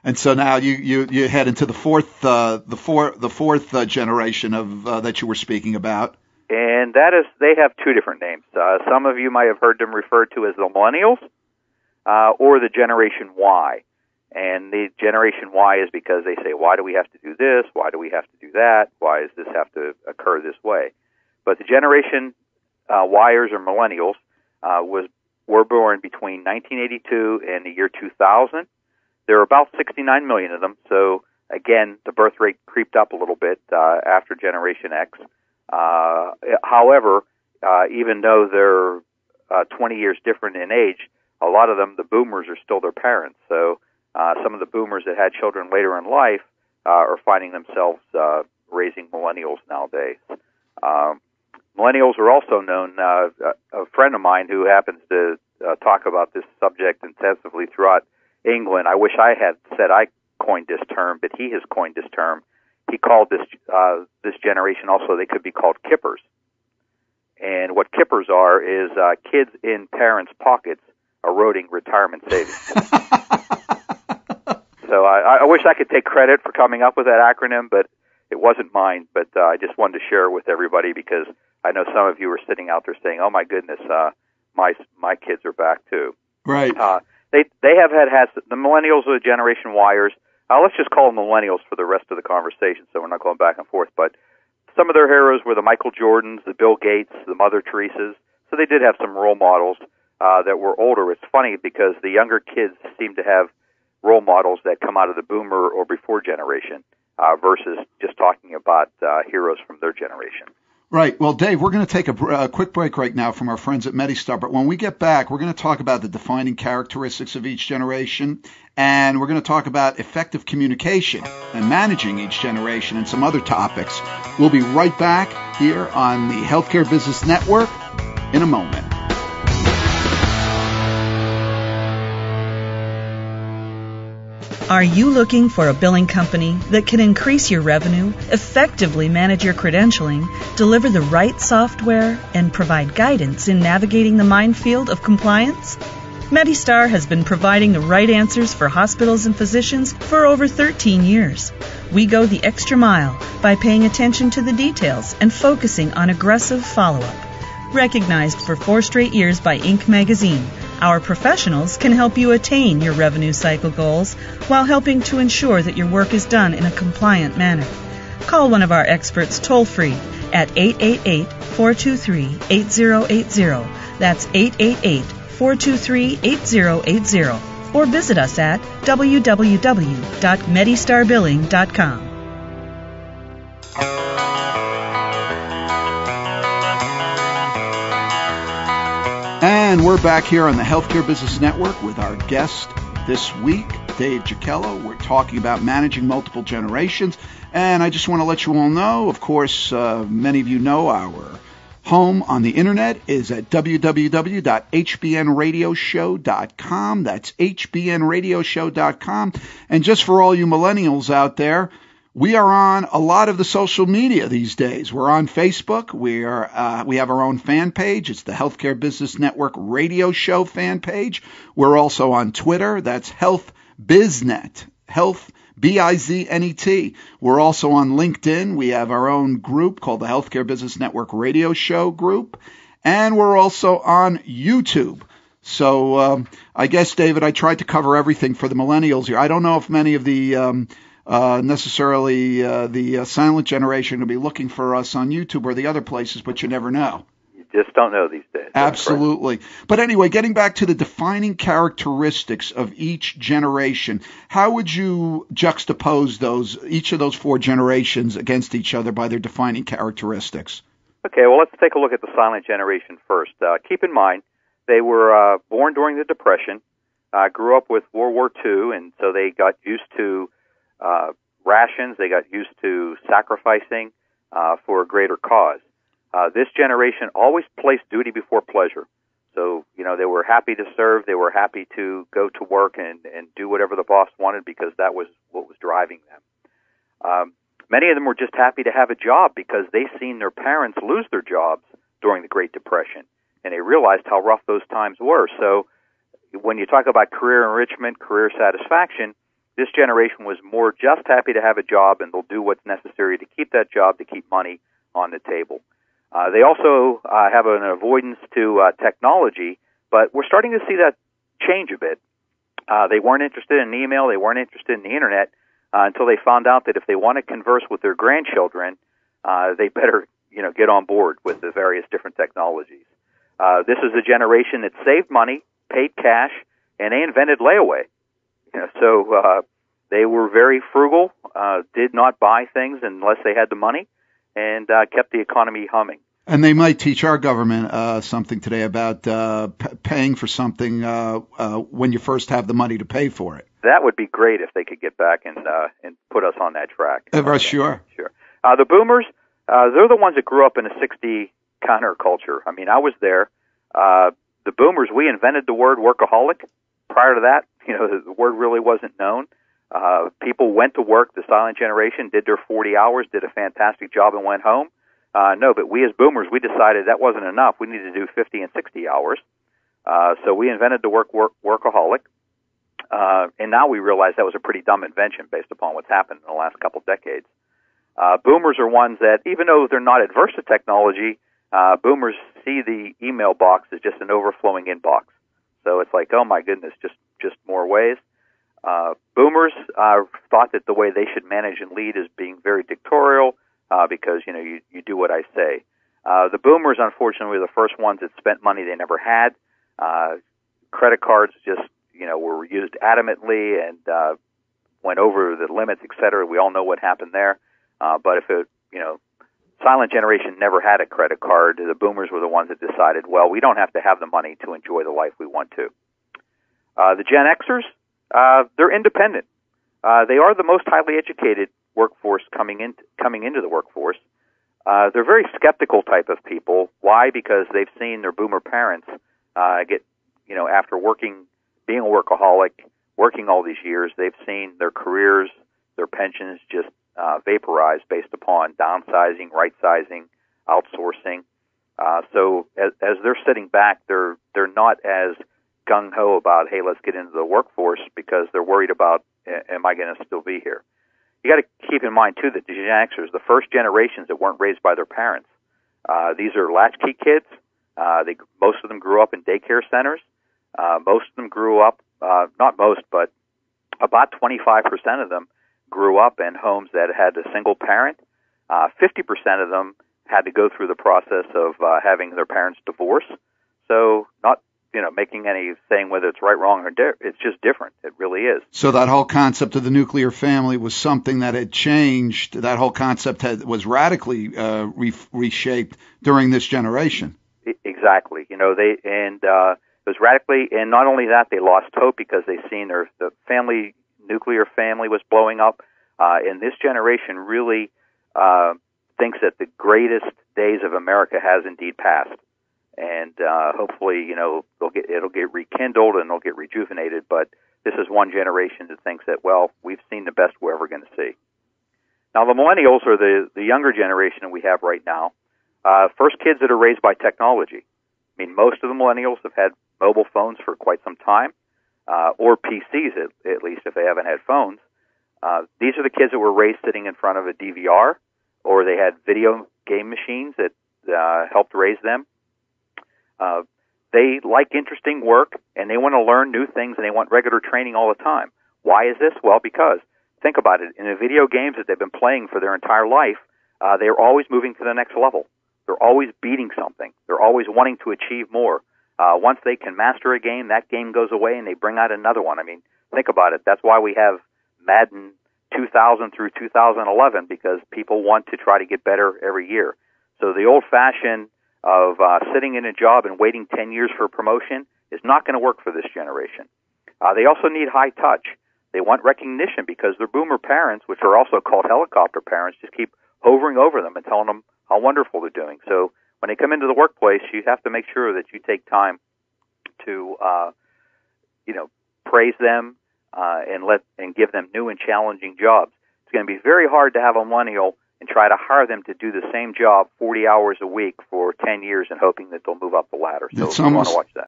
And so now you head into the fourth generation of that you were speaking about. And that is, they have two different names. Some of you might have heard them referred to as the millennials or the Generation Y. And the Generation Y is because they say, why do we have to do this? Why do we have to do that? Why does this have to occur this way? But the Generation Yers or millennials were born between 1982 and the year 2000. There are about 69 million of them. So, again, the birth rate creeped up a little bit after Generation X. However, even though they're 20 years different in age, a lot of them, the boomers, are still their parents. So some of the boomers that had children later in life are finding themselves raising millennials nowadays. Millennials are also known, a friend of mine who happens to talk about this subject intensively throughout England. I wish I had said I coined this term, but he has coined this term. He called this generation also, they could be called kippers. And what kippers are is kids in parents' pockets eroding retirement savings. So I wish I could take credit for coming up with that acronym, but it wasn't mine. But I just wanted to share it with everybody because I know some of you are sitting out there saying, "Oh my goodness, my kids are back too." Right. They have had the millennials or the Generation Yers. Let's just call them millennials for the rest of the conversation, so we're not going back and forth. But some of their heroes were the Michael Jordans, the Bill Gates, the Mother Teresas. So they did have some role models that were older. It's funny because the younger kids seem to have role models that come out of the boomer or before generation versus just talking about heroes from their generation. Right. Well, Dave, we're going to take a quick break right now from our friends at MediStar. But when we get back, we're going to talk about the defining characteristics of each generation, and we're going to talk about effective communication and managing each generation and some other topics. We'll be right back here on the Healthcare Business Network in a moment. Are you looking for a billing company that can increase your revenue, effectively manage your credentialing, deliver the right software, and provide guidance in navigating the minefield of compliance? MediStar has been providing the right answers for hospitals and physicians for over 13 years. We go the extra mile by paying attention to the details and focusing on aggressive follow-up. Recognized for 4 straight years by Inc. magazine, our professionals can help you attain your revenue cycle goals while helping to ensure that your work is done in a compliant manner. Call one of our experts toll-free at 888-423-8080. That's 888-423-8080. Or visit us at www.medistarbilling.com. And we're back here on the Healthcare Business Network with our guest this week, Dave Jakielo. We're talking about managing multiple generations. And I just want to let you all know, of course, many of you know our home on the internet is at www.hbnradioshow.com. That's hbnradioshow.com. And just for all you millennials out there, we are on a lot of the social media these days. We're on Facebook. We have our own fan page. It's the Healthcare Business Network Radio Show fan page. We're also on Twitter. That's Health BizNet. Health BIZNET. We're also on LinkedIn. We have our own group called the Healthcare Business Network Radio Show group. And we're also on YouTube. So I guess, David, I tried to cover everything for the millennials here. I don't know if many of the necessarily the silent generation will be looking for us on YouTube or the other places, but you never know. You just don't know these days. Absolutely. But anyway, getting back to the defining characteristics of each generation, how would you juxtapose each of those 4 generations against each other by their defining characteristics? Okay, well, let's take a look at the silent generation first. Keep in mind, they were born during the Depression, grew up with World War II, and so they got used to rations. They got used to sacrificing for a greater cause. This generation always placed duty before pleasure. So, they were happy to serve. They were happy to go to work and do whatever the boss wanted because that was what was driving them. Many of them were just happy to have a job because they seen their parents lose their jobs during the Great Depression, and they realized how rough those times were. So when you talk about career enrichment, career satisfaction, This generation was more just happy to have a job, and they'll do what's necessary to keep that job, to keep money on the table. They also have an avoidance to technology, but we're starting to see that change a bit. They weren't interested in email, they weren't interested in the internet until they found out that if they want to converse with their grandchildren, they better, get on board with the various different technologies. This is a generation that saved money, paid cash, and they invented layaway. So they were very frugal, did not buy things unless they had the money, and kept the economy humming. And they might teach our government something today about paying for something when you first have the money to pay for it. That would be great if they could get back and put us on that track. Sure. The boomers, they're the ones that grew up in a 60 counterculture. I mean, I was there. The boomers, we invented the word workaholic. Prior to that, the word really wasn't known. People went to work. The silent generation did their 40 hours, did a fantastic job, and went home. No, but we as boomers, we decided that wasn't enough. We needed to do 50 and 60 hours. So we invented the workaholic. And now we realize that was a pretty dumb invention based upon what's happened in the last couple decades. Boomers are ones that, even though they're not adverse to technology, boomers see the email box as just an overflowing inbox. So it's like, oh my goodness, just more ways. Boomers thought that the way they should manage and lead is being very dictatorial, because, you do what I say. The boomers, unfortunately, were the first ones that spent money they never had. Credit cards just, were used adamantly and went over the limits, et cetera. We all know what happened there. But if it, silent generation never had a credit card, the boomers were the ones that decided, well, we don't have to have the money to enjoy the life we want to. The Gen Xers, they're independent. They are the most highly educated workforce coming into the workforce. They're very skeptical type of people. Why? Because they've seen their boomer parents get, after being a workaholic, working all these years, they've seen their careers, their pensions just vaporized based upon downsizing, right-sizing, outsourcing. So as they're sitting back, they're not as gung-ho about, hey, let's get into the workforce, because they're worried about, am I going to still be here? You got to keep in mind, too, that the Gen Xers, the first generations that weren't raised by their parents, these are latchkey kids. Most of them grew up in daycare centers. Most of them grew up, not most, but about 25% of them grew up in homes that had a single parent. 50% of them had to go through the process of having their parents divorce. So not making any saying whether it's right, wrong, or it's just different. It really is. So that whole concept of the nuclear family was something that had changed. That whole concept was radically reshaped during this generation. Exactly. It was radically, and not only that, they lost hope because they seen the nuclear family was blowing up. And this generation really thinks that the greatest days of America has indeed passed. And hopefully, it'll get rekindled and they'll get rejuvenated. But this is one generation that thinks that, well, we've seen the best we're ever going to see. Now, the millennials are the younger generation that we have right now. First kids that are raised by technology. I mean, most of the millennials have had mobile phones for quite some time, or PCs at least if they haven't had phones. These are the kids that were raised sitting in front of a DVR, or they had video game machines that helped raise them. They like interesting work, and they want to learn new things, and they want regular training all the time. Why is this? Well, because, think about it, in the video games that they've been playing for their entire life, they're always moving to the next level. They're always beating something. They're always wanting to achieve more. Once they can master a game, that game goes away, and they bring out another one. I mean, think about it. That's why we have Madden 2000 through 2011, because people want to try to get better every year. So the old-fashioned of sitting in a job and waiting 10 years for a promotion is not going to work for this generation. They also need high touch. They want recognition because their boomer parents, which are also called helicopter parents, just keep hovering over them and telling them how wonderful they're doing. So when they come into the workplace, you have to make sure that you take time to, praise them and give them new and challenging jobs. It's going to be very hard to have a millennial and try to hire them to do the same job 40 hours a week for 10 years and hoping that they'll move up the ladder. So you want to watch that.